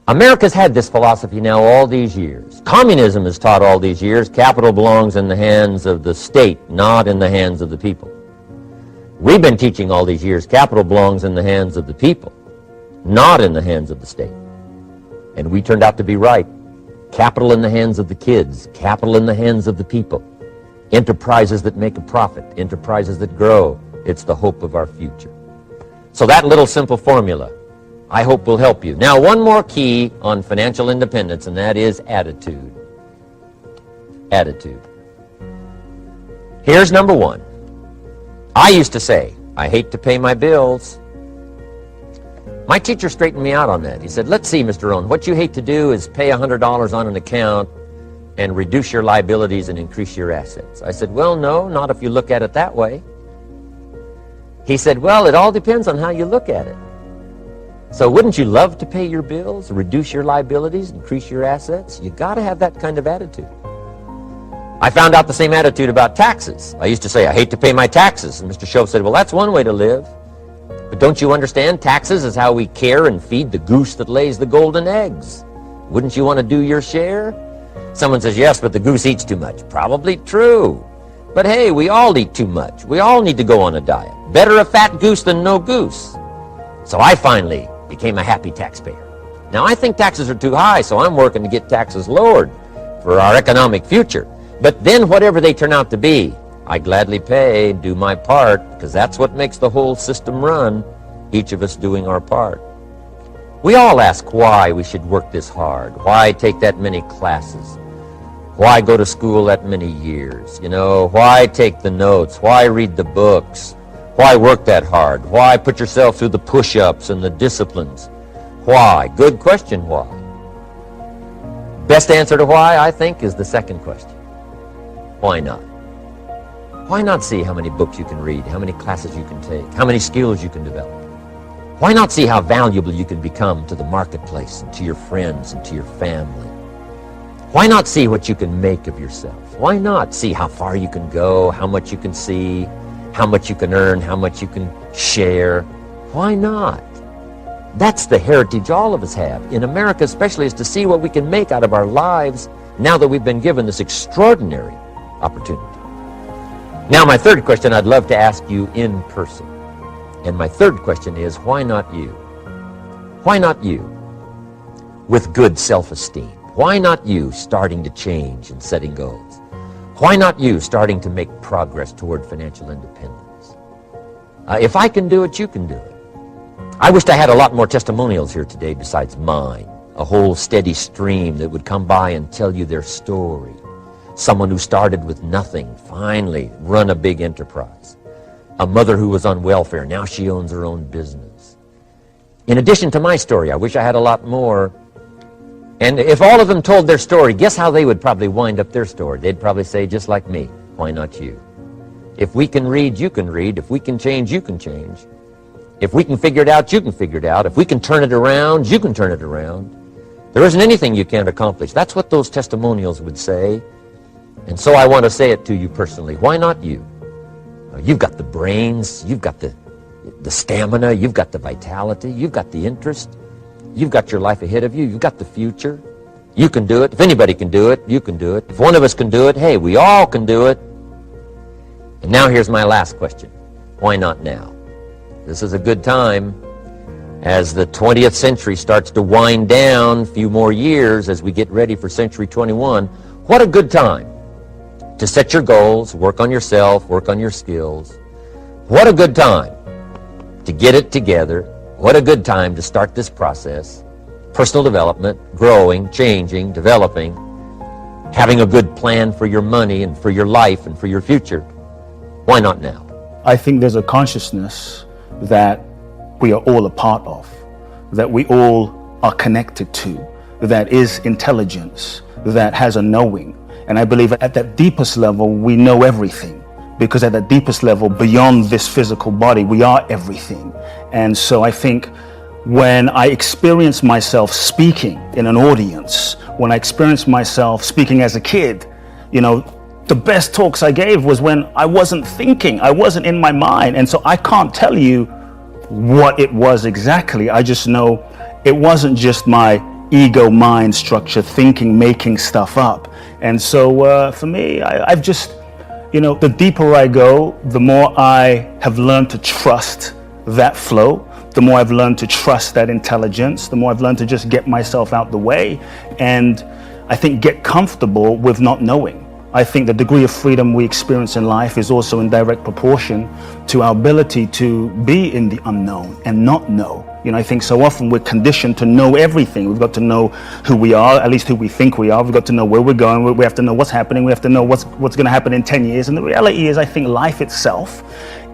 America's had this philosophy now all these years. Communism is taught all these years. Capital belongs in the hands of the state, not in the hands of the people. We've been teaching all these years capital belongs in the hands of the people, not in the hands of the state. And we turned out to be right. Capital in the hands of the kids, capital in the hands of the people. Enterprises that make a profit, enterprises that grow. It's the hope of our future. So that little simple formula, I hope, will help you. Now, one more key on financial independence, and that is attitude. Attitude. Here's number one. I used to say, I hate to pay my bills. My teacher straightened me out on that. He said, let's see, Mr. Rohn, what you hate to do is pay $100 on an account and reduce your liabilities and increase your assets. I said, well, no, not if you look at it that way. He said, well, it all depends on how you look at it. So wouldn't you love to pay your bills, reduce your liabilities, increase your assets? You got to have that kind of attitude. I found out the same attitude about taxes. I used to say, I hate to pay my taxes. And Mr. Shove said, well, that's one way to live. But don't you understand? Taxes is how we care and feed the goose that lays the golden eggs. Wouldn't you want to do your share? Someone says, yes, but the goose eats too much. Probably true. But hey, we all eat too much. We all need to go on a diet. Better a fat goose than no goose. So I finally became a happy taxpayer. Now, I think taxes are too high, so I'm working to get taxes lowered for our economic future. But then whatever they turn out to be, I gladly pay, do my part, because that's what makes the whole system run, each of us doing our part. We all ask why we should work this hard, why take that many classes, why go to school that many years, why take the notes, why read the books, why work that hard, why put yourself through the push-ups and the disciplines, why? Good question, why? Best answer to why, I think, is the second question. Why not? Why not see how many books you can read, how many classes you can take, how many skills you can develop? Why not see how valuable you can become to the marketplace and to your friends and to your family? Why not see what you can make of yourself? Why not see how far you can go, how much you can see, how much you can earn, how much you can share? Why not? That's the heritage all of us have, in America especially, is to see what we can make out of our lives now that we've been given this extraordinary opportunity. Now, my third question I'd love to ask you in person. And my third question is, why not you? Why not you with good self-esteem? Why not you starting to change and setting goals? Why not you starting to make progress toward financial independence? If I can do it, you can do it. I wished I had a lot more testimonials here today besides mine. A whole steady stream that would come by and tell you their story. Someone who started with nothing, finally run a big enterprise. A mother who was on welfare, now she owns her own business. In addition to my story, I wish I had a lot more. And if all of them told their story, guess how they would probably wind up their story? They'd probably say, just like me, why not you? If we can read, you can read. If we can change, you can change. If we can figure it out, you can figure it out. If we can turn it around, you can turn it around. There isn't anything you can't accomplish. That's what those testimonials would say. And so I want to say it to you personally. Why not you? You've got the brains, you've got the stamina, you've got the vitality, you've got the interest, you've got your life ahead of you, you've got the future. You can do it. If anybody can do it, you can do it. If one of us can do it, hey, we all can do it. And now here's my last question. Why not now? This is a good time. As the 20th century starts to wind down, a few more years as we get ready for century 21, what a good time to set your goals, work on yourself, work on your skills. What a good time to get it together. What a good time to start this process. Personal development, growing, changing, developing, having a good plan for your money and for your life and for your future. Why not now? I think there's a consciousness that we are all a part of, that we all are connected to, that is intelligence, that has a knowing. And I believe at that deepest level, we know everything, because at that deepest level, beyond this physical body, we are everything. And so I think when I experience myself speaking in an audience, when I experience myself speaking as a kid, the best talks I gave was when I wasn't thinking, I wasn't in my mind. And so I can't tell you what it was exactly. I just know it wasn't just my ego mind structure, thinking, making stuff up. And so for me, I've just, the deeper I go, the more I have learned to trust that flow, the more I've learned to trust that intelligence, the more I've learned to just get myself out the way, and I think get comfortable with not knowing. I think the degree of freedom we experience in life is also in direct proportion to our ability to be in the unknown and not know. I think so often we're conditioned to know everything. We've got to know who we are, at least who we think we are. We've got to know where we're going. We have to know what's happening. We have to know what's going to happen in 10 years. And the reality is, I think life itself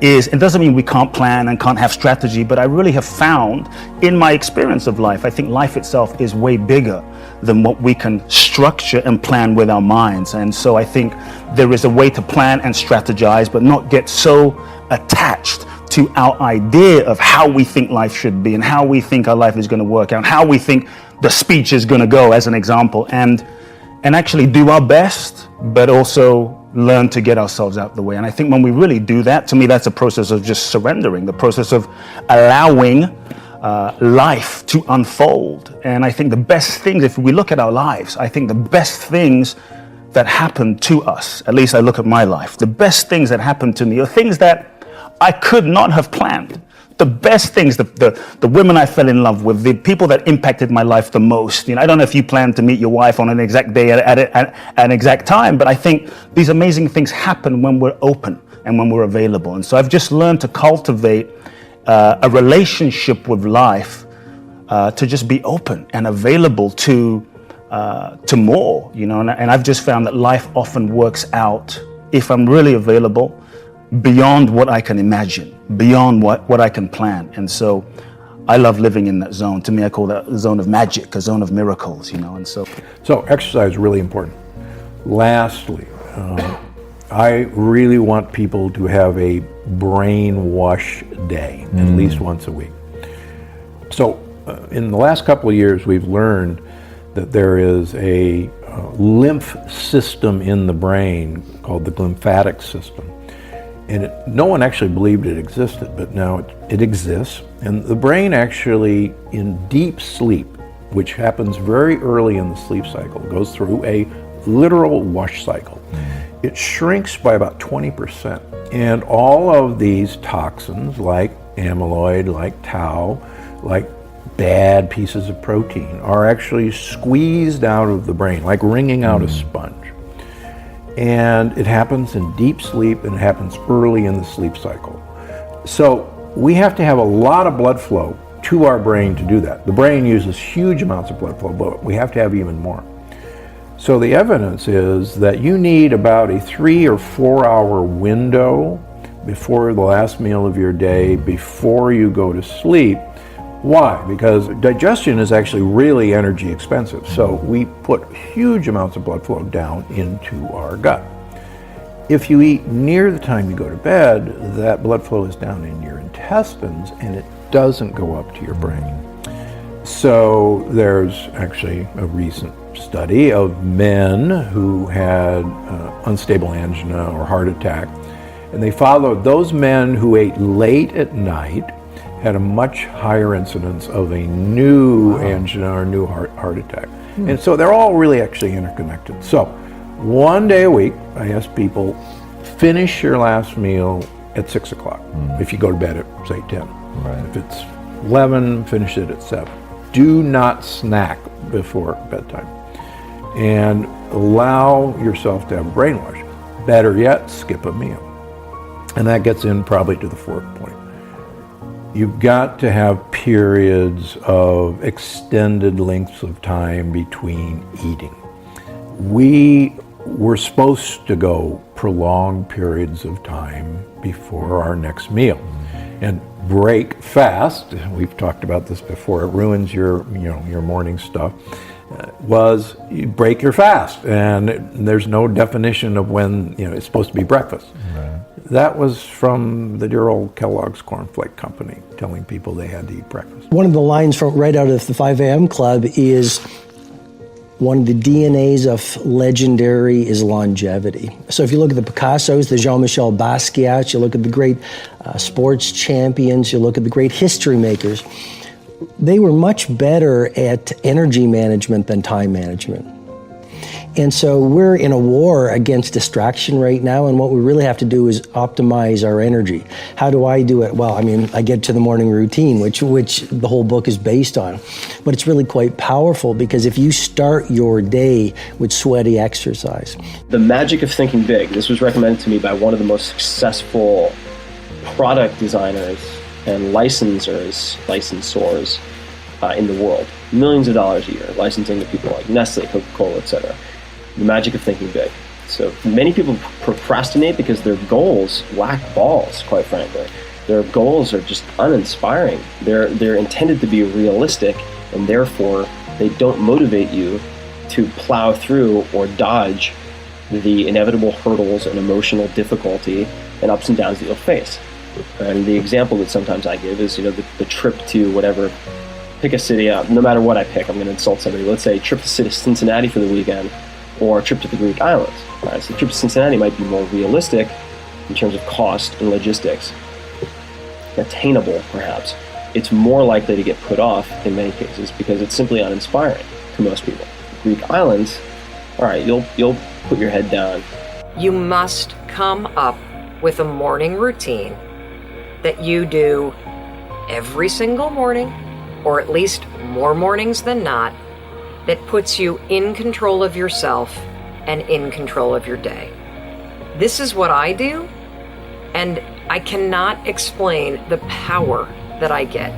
it doesn't mean we can't plan and can't have strategy, but I really have found in my experience of life, I think life itself is way bigger than what we can structure and plan with our minds. And so I think there is a way to plan and strategize, but not get so attached to our idea of how we think life should be and how we think our life is going to work out, and how we think the speech is going to go, as an example, and actually do our best, but also learn to get ourselves out the way. And I think when we really do that, to me, that's a process of just surrendering, the process of allowing life to unfold. And I think the best things, if we look at our lives, I think the best things that happen to us, at least I look at my life, the best things that happen to me are things that I could not have planned. The best things, the women I fell in love with, the people that impacted my life the most. I don't know if you plan to meet your wife on an exact day at an exact time, but I think these amazing things happen when we're open and when we're available. And so I've just learned to cultivate a relationship with life, to just be open and available to more. And I've just found that life often works out, if I'm really available, beyond what I can imagine, beyond what I can plan. And so I love living in that zone. To me, I call that a zone of magic, a zone of miracles, and so exercise is really important. Lastly, I really want people to have a brain wash day at least once a week. So in the last couple of years, we've learned that there is a lymph system in the brain called the glymphatic system. And no one actually believed it existed, but now it exists. And the brain actually, in deep sleep, which happens very early in the sleep cycle, goes through a literal wash cycle. It shrinks by about 20%. And all of these toxins, like amyloid, like tau, like bad pieces of protein, are actually squeezed out of the brain, like wringing out a sponge. And it happens in deep sleep, and it happens early in the sleep cycle. So we have to have a lot of blood flow to our brain to do that. The brain uses huge amounts of blood flow, but we have to have even more. So the evidence is that you need about a 3 or 4 hour window before the last meal of your day, before you go to sleep. Why? Because digestion is actually really energy expensive. So we put huge amounts of blood flow down into our gut. If you eat near the time you go to bed, that blood flow is down in your intestines, and it doesn't go up to your brain. So there's actually a recent study of men who had unstable angina or heart attack, and they followed those men who ate late at night, had a much higher incidence of a new angina or new heart attack. And so they're all really actually interconnected. So one day a week, I ask people, finish your last meal at 6 o'clock. If you go to bed at, say, 10. Right. If it's 11, finish it at 7. Do not snack before bedtime. And allow yourself to have a brain wash. Better yet, skip a meal. And that gets in probably to the fourth point. You've got to have periods of extended lengths of time between eating. We were supposed to go prolonged periods of time before our next meal. And break fast, we've talked about this before, it ruins your morning stuff, was you break your fast. And there's no definition of when it's supposed to be breakfast. Right. That was from the dear old Kellogg's Cornflake Company, telling people they had to eat breakfast. One of the lines from right out of the 5 a.m. Club is, one of the DNAs of legendary is longevity. So if you look at the Picassos, the Jean-Michel Basquiat, you look at the great sports champions, you look at the great history makers, they were much better at energy management than time management. And so we're in a war against distraction right now, and what we really have to do is optimize our energy. How do I do it? Well, I mean, I get to the morning routine, which the whole book is based on. But it's really quite powerful, because if you start your day with sweaty exercise. The magic of thinking big. This was recommended to me by one of the most successful product designers and licensors in the world. Millions of dollars a year, licensing to people like Nestle, Coca-Cola, etc. The magic of thinking big. So many people procrastinate because their goals lack balls, quite frankly. Their goals are just uninspiring. They're intended to be realistic, and therefore they don't motivate you to plow through or dodge the inevitable hurdles and emotional difficulty and ups and downs that you'll face. And the example that sometimes I give is, the trip to whatever, pick a city, no matter what I pick, I'm going to insult somebody. Let's say trip to Cincinnati for the weekend, or a trip to the Greek islands. All right, so the trip to Cincinnati might be more realistic in terms of cost and logistics, attainable perhaps. It's more likely to get put off in many cases because it's simply uninspiring to most people. Greek islands, all right, you'll put your head down. You must come up with a morning routine that you do every single morning, or at least more mornings than not, that puts you in control of yourself and in control of your day. This is what I do, and I cannot explain the power that I get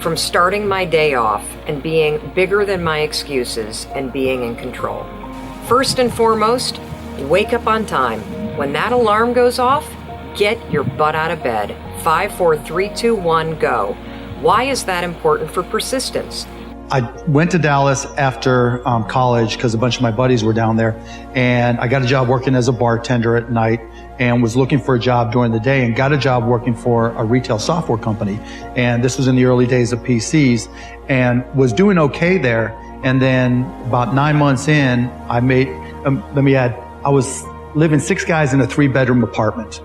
from starting my day off and being bigger than my excuses and being in control. First and foremost, wake up on time. When that alarm goes off, get your butt out of bed. 5, 4, 3, 2, 1, go. Why is that important for persistence? I went to Dallas after college because a bunch of my buddies were down there, and I got a job working as a bartender at night and was looking for a job during the day and got a job working for a retail software company. And this was in the early days of PCs, and was doing okay there. And then about 9 months in, I was living 6 guys in a 3-bedroom apartment.